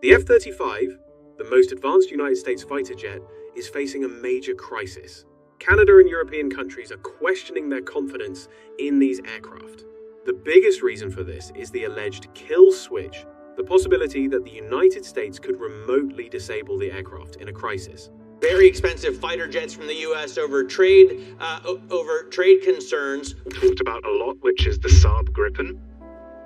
The F-35, the most advanced United States fighter jet, is facing a major crisis. Canada and European countries are questioning their confidence in these aircraft. The biggest reason for this is the alleged kill switch, the possibility that the United States could remotely disable the aircraft in a crisis. Very expensive fighter jets from the U.S. over trade concerns. Talked about a lot, which is the Saab Gripen.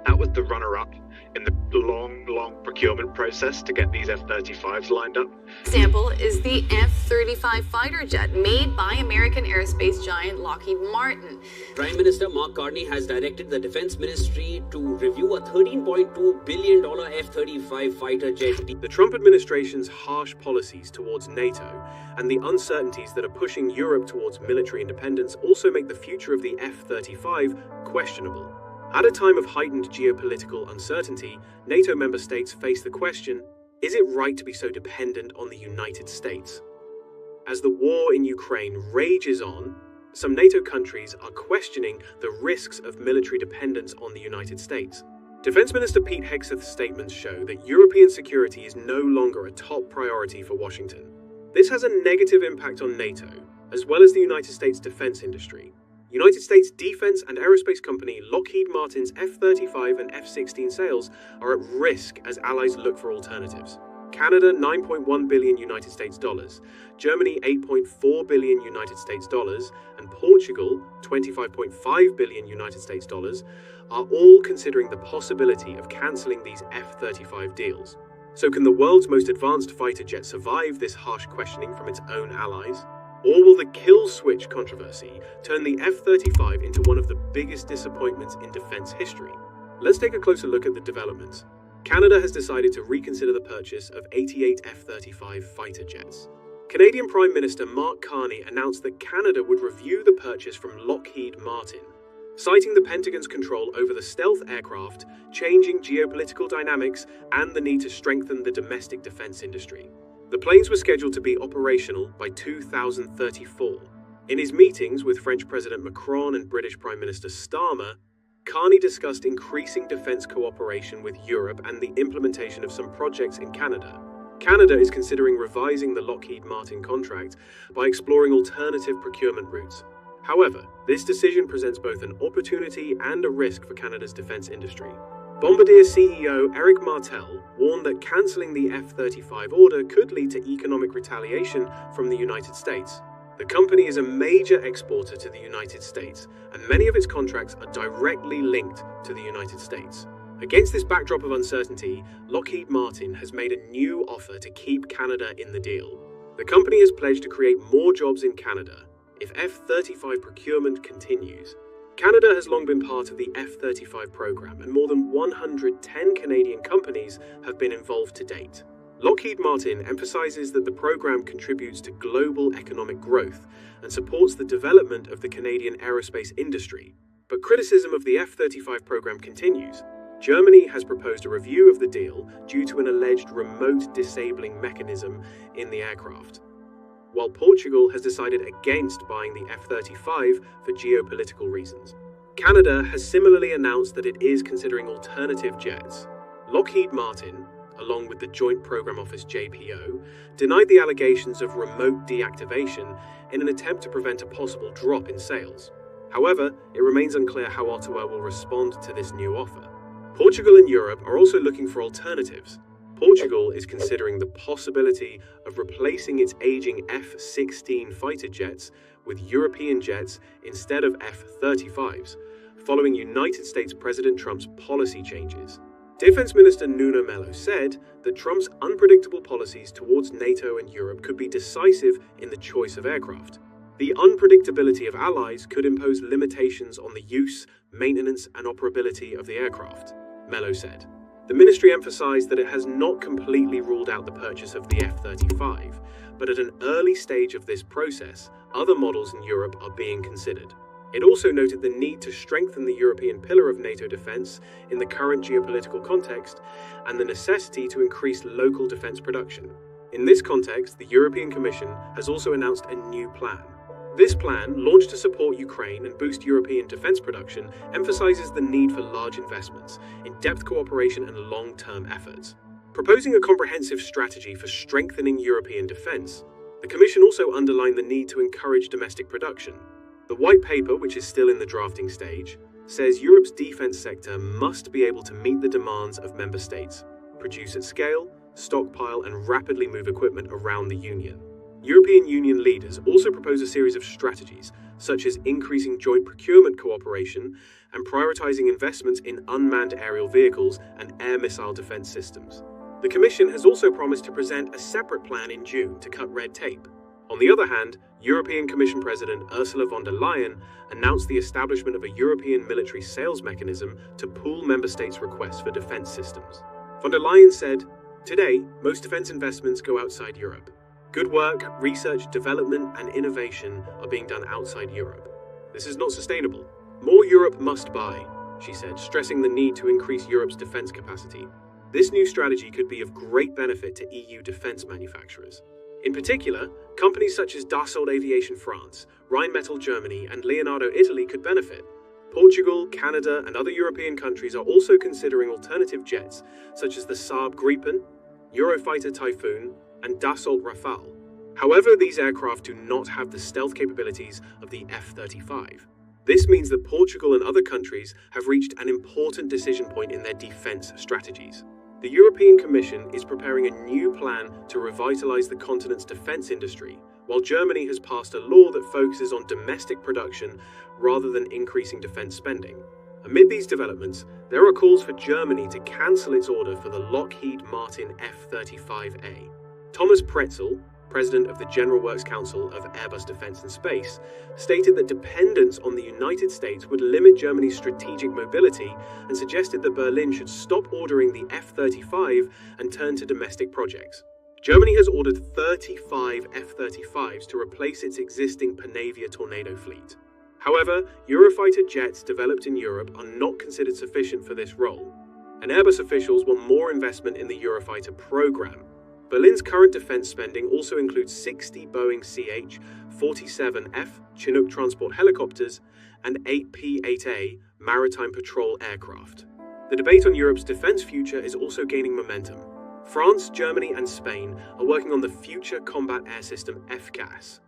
That was the runner-up in the long procurement process to get these F-35s lined up. Example is the F-35 fighter jet made by American aerospace giant Lockheed Martin. Prime Minister Mark Carney has directed the Defense Ministry to review a $13.2 billion F-35 fighter jet. The Trump administration's harsh policies towards NATO and the uncertainties that are pushing Europe towards military independence also make the future of the F-35 questionable. At a time of heightened geopolitical uncertainty, NATO member states face the question, is it right to be so dependent on the United States? As the war in Ukraine rages on, some NATO countries are questioning the risks of military dependence on the United States. Defense Minister Pete Hegseth's statements show that European security is no longer a top priority for Washington. This has a negative impact on NATO, as well as the United States defense industry. United States defense and aerospace company Lockheed Martin's F-35 and F-16 sales are at risk as allies look for alternatives. Canada, $9.1 billion United States dollars, Germany, $8.4 billion United States dollars, and Portugal, $25.5 billion United States dollars, are all considering the possibility of cancelling these F-35 deals. So can the world's most advanced fighter jet survive this harsh questioning from its own allies? Or will the kill switch controversy turn the F-35 into one of the biggest disappointments in defense history? Let's take a closer look at the developments. Canada has decided to reconsider the purchase of 88 F-35 fighter jets. Canadian Prime Minister Mark Carney announced that Canada would review the purchase from Lockheed Martin, citing the Pentagon's control over the stealth aircraft, changing geopolitical dynamics, and the need to strengthen the domestic defense industry. The planes were scheduled to be operational by 2034. In his meetings with French President Macron and British Prime Minister Starmer, Carney discussed increasing defense cooperation with Europe and the implementation of some projects in Canada. Canada is considering revising the Lockheed Martin contract by exploring alternative procurement routes. However, this decision presents both an opportunity and a risk for Canada's defense industry. Bombardier CEO Eric Martel warned that cancelling the F-35 order could lead to economic retaliation from the United States. The company is a major exporter to the United States, and many of its contracts are directly linked to the United States. Against this backdrop of uncertainty, Lockheed Martin has made a new offer to keep Canada in the deal. The company has pledged to create more jobs in Canada if F-35 procurement continues. Canada has long been part of the F-35 program, and more than 110 Canadian companies have been involved to date. Lockheed Martin emphasizes that the program contributes to global economic growth and supports the development of the Canadian aerospace industry. But criticism of the F-35 program continues. Germany has proposed a review of the deal due to an alleged remote disabling mechanism in the aircraft, while Portugal has decided against buying the F-35 for geopolitical reasons. Canada has similarly announced that it is considering alternative jets. Lockheed Martin, along with the Joint Program Office JPO, denied the allegations of remote deactivation in an attempt to prevent a possible drop in sales. However, it remains unclear how Ottawa will respond to this new offer. Portugal and Europe are also looking for alternatives. Portugal is considering the possibility of replacing its aging F-16 fighter jets with European jets instead of F-35s, following United States President Trump's policy changes. Defense Minister Nuno Melo said that Trump's unpredictable policies towards NATO and Europe could be decisive in the choice of aircraft. The unpredictability of allies could impose limitations on the use, maintenance, and operability of the aircraft, Melo said. The ministry emphasized that it has not completely ruled out the purchase of the F-35, but at an early stage of this process, other models in Europe are being considered. It also noted the need to strengthen the European pillar of NATO defense in the current geopolitical context and the necessity to increase local defense production. In this context, the European Commission has also announced a new plan. This plan, launched to support Ukraine and boost European defense production, emphasizes the need for large investments, in-depth cooperation and long-term efforts. Proposing a comprehensive strategy for strengthening European defence, the Commission also underlined the need to encourage domestic production. The White Paper, which is still in the drafting stage, says Europe's defence sector must be able to meet the demands of member states, produce at scale, stockpile and rapidly move equipment around the Union. European Union leaders also propose a series of strategies, such as increasing joint procurement cooperation and prioritising investments in unmanned aerial vehicles and air missile defence systems. The Commission has also promised to present a separate plan in June to cut red tape. On the other hand, European Commission President Ursula von der Leyen announced the establishment of a European military sales mechanism to pool member states' requests for defence systems. Von der Leyen said, "Today, most defence investments go outside Europe. Good work, research, development and innovation are being done outside Europe. This is not sustainable. More Europe must buy," she said, stressing the need to increase Europe's defence capacity. This new strategy could be of great benefit to EU defence manufacturers. In particular, companies such as Dassault Aviation France, Rheinmetall Germany and Leonardo Italy could benefit. Portugal, Canada and other European countries are also considering alternative jets such as the Saab Gripen, Eurofighter Typhoon and Dassault Rafale. However, these aircraft do not have the stealth capabilities of the F-35. This means that Portugal and other countries have reached an important decision point in their defence strategies. The European Commission is preparing a new plan to revitalise the continent's defence industry, while Germany has passed a law that focuses on domestic production rather than increasing defence spending. Amid these developments, there are calls for Germany to cancel its order for the Lockheed Martin F-35A. Thomas Pretzel, president of the General Works Council of Airbus Defence and Space, stated that dependence on the United States would limit Germany's strategic mobility and suggested that Berlin should stop ordering the F-35 and turn to domestic projects. Germany has ordered 35 F-35s to replace its existing Panavia Tornado fleet. However, Eurofighter jets developed in Europe are not considered sufficient for this role, and Airbus officials want more investment in the Eurofighter program. Berlin's current defence spending also includes 60 Boeing CH-47F Chinook transport helicopters and 8 P-8A maritime patrol aircraft. The debate on Europe's defence future is also gaining momentum. France, Germany and Spain are working on the Future Combat Air System FCAS,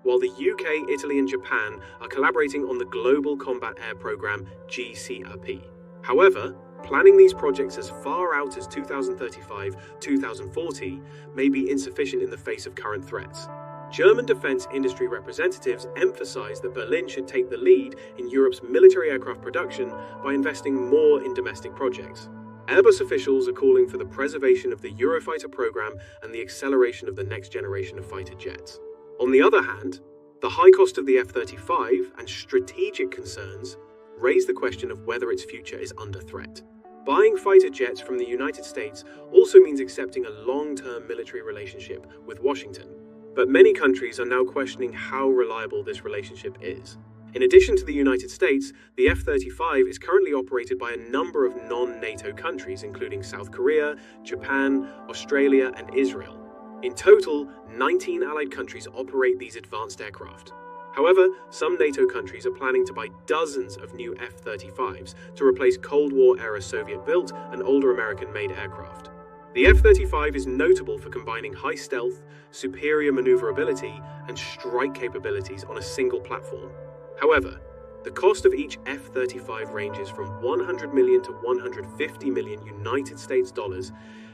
while the UK, Italy and Japan are collaborating on the Global Combat Air Programme GCAP. However, planning these projects as far out as 2035-2040 may be insufficient in the face of current threats. German defence industry representatives emphasise that Berlin should take the lead in Europe's military aircraft production by investing more in domestic projects. Airbus officials are calling for the preservation of the Eurofighter program and the acceleration of the next generation of fighter jets. On the other hand, the high cost of the F-35 and strategic concerns raise the question of whether its future is under threat. Buying fighter jets from the United States also means accepting a long-term military relationship with Washington. But many countries are now questioning how reliable this relationship is. In addition to the United States, the F-35 is currently operated by a number of non-NATO countries, including South Korea, Japan, Australia, and Israel. In total, 19 allied countries operate these advanced aircraft. However, some NATO countries are planning to buy dozens of new F-35s to replace Cold War-era Soviet-built and older American-made aircraft. The F-35 is notable for combining high stealth, superior maneuverability, and strike capabilities on a single platform. However, the cost of each F-35 ranges from $100 million to $150 million United States dollars,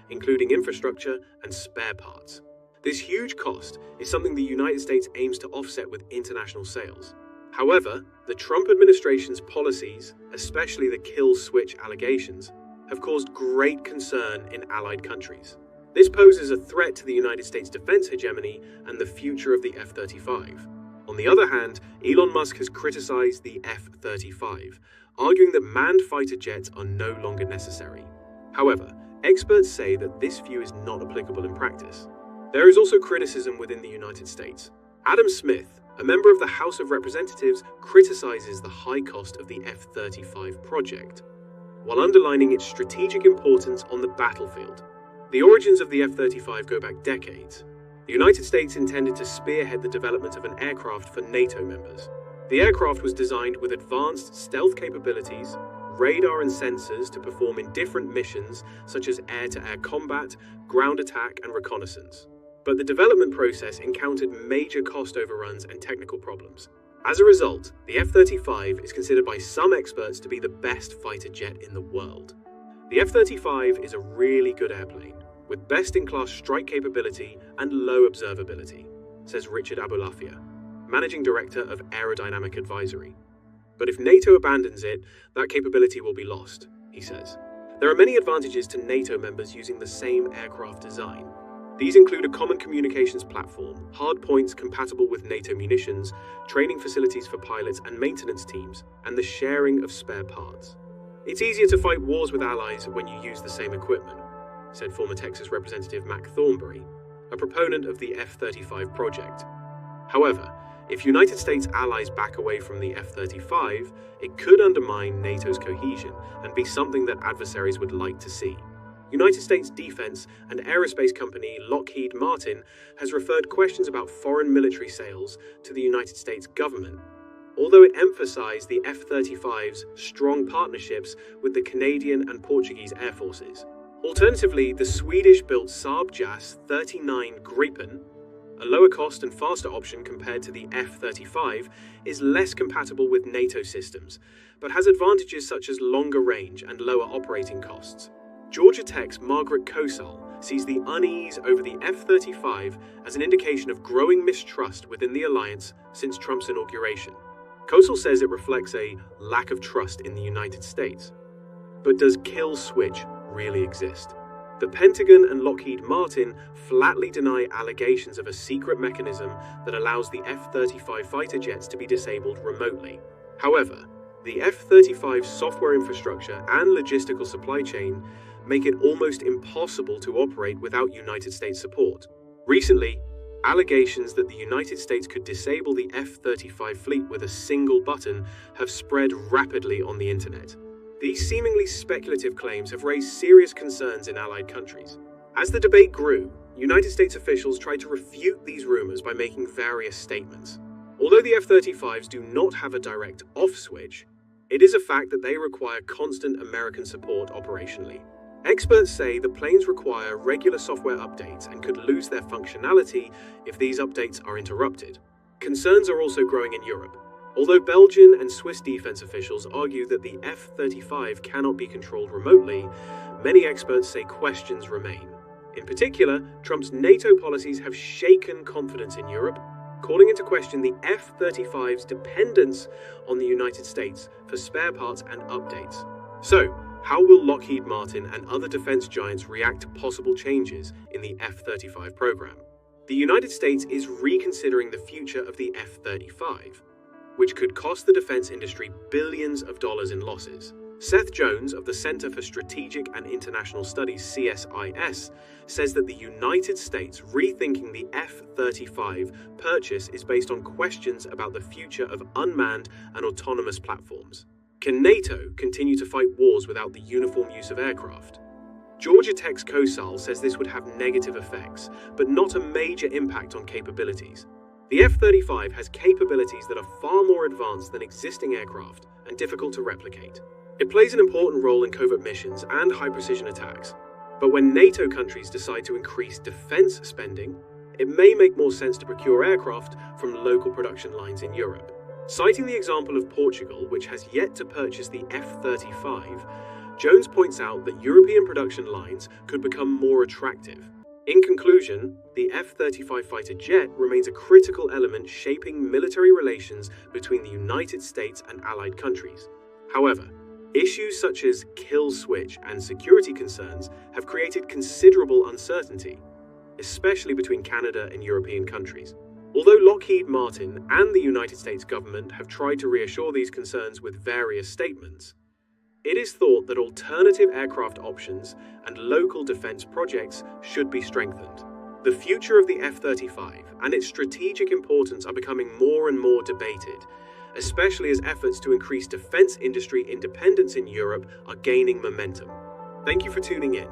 including infrastructure and spare parts. This huge cost is something the United States aims to offset with international sales. However, the Trump administration's policies, especially the kill switch allegations, have caused great concern in allied countries. This poses a threat to the United States defense hegemony and the future of the F-35. On the other hand, Elon Musk has criticized the F-35, arguing that manned fighter jets are no longer necessary. However, experts say that this view is not applicable in practice. There is also criticism within the United States. Adam Smith, a member of the House of Representatives, criticizes the high cost of the F-35 project, while underlining its strategic importance on the battlefield. The origins of the F-35 go back decades. The United States intended to spearhead the development of an aircraft for NATO members. The aircraft was designed with advanced stealth capabilities, radar and sensors to perform in different missions such as air-to-air combat, ground attack, and reconnaissance. But the development process encountered major cost overruns and technical problems. As a result, the F-35 is considered by some experts to be the best fighter jet in the world. The F-35 is a really good airplane, with best-in-class strike capability and low observability, says Richard Abulafia, Managing Director of Aerodynamic Advisory. But if NATO abandons it, that capability will be lost, he says. There are many advantages to NATO members using the same aircraft design. These include a common communications platform, hardpoints compatible with NATO munitions, training facilities for pilots and maintenance teams, and the sharing of spare parts. It's easier to fight wars with allies when you use the same equipment, said former Texas Representative Mac Thornberry, a proponent of the F-35 project. However, if United States allies back away from the F-35, it could undermine NATO's cohesion and be something that adversaries would like to see. United States defense and aerospace company Lockheed Martin has referred questions about foreign military sales to the United States government, although it emphasized the F-35's strong partnerships with the Canadian and Portuguese air forces. Alternatively, the Swedish-built Saab JAS 39 Gripen, a lower cost and faster option compared to the F-35, is less compatible with NATO systems, but has advantages such as longer range and lower operating costs. Georgia Tech's Margaret Kosal sees the unease over the F-35 as an indication of growing mistrust within the alliance since Trump's inauguration. Kosal says it reflects a lack of trust in the United States. But does kill switch really exist? The Pentagon and Lockheed Martin flatly deny allegations of a secret mechanism that allows the F-35 fighter jets to be disabled remotely. However, the F-35's software infrastructure and logistical supply chain make it almost impossible to operate without United States support. Recently, allegations that the United States could disable the F-35 fleet with a single button have spread rapidly on the internet. These seemingly speculative claims have raised serious concerns in allied countries. As the debate grew, United States officials tried to refute these rumors by making various statements. Although the F-35s do not have a direct off switch, it is a fact that they require constant American support operationally. Experts say the planes require regular software updates and could lose their functionality if these updates are interrupted. Concerns are also growing in Europe. Although Belgian and Swiss defense officials argue that the F-35 cannot be controlled remotely, many experts say questions remain. In particular, Trump's NATO policies have shaken confidence in Europe, calling into question the F-35's dependence on the United States for spare parts and updates. So, how will Lockheed Martin and other defense giants react to possible changes in the F-35 program? The United States is reconsidering the future of the F-35, which could cost the defense industry billions of dollars in losses. Seth Jones of the Center for Strategic and International Studies, CSIS, says that the United States rethinking the F-35 purchase is based on questions about the future of unmanned and autonomous platforms. Can NATO continue to fight wars without the uniform use of aircraft? Georgia Tech's Kosal says this would have negative effects, but not a major impact on capabilities. The F-35 has capabilities that are far more advanced than existing aircraft and difficult to replicate. It plays an important role in covert missions and high-precision attacks. But when NATO countries decide to increase defense spending, it may make more sense to procure aircraft from local production lines in Europe. Citing the example of Portugal, which has yet to purchase the F-35, Jones points out that European production lines could become more attractive. In conclusion, the F-35 fighter jet remains a critical element shaping military relations between the United States and allied countries. However, issues such as kill switch and security concerns have created considerable uncertainty, especially between Canada and European countries. Although Lockheed Martin and the United States government have tried to reassure these concerns with various statements, it is thought that alternative aircraft options and local defense projects should be strengthened. The future of the F-35 and its strategic importance are becoming more and more debated, especially as efforts to increase defense industry independence in Europe are gaining momentum. Thank you for tuning in.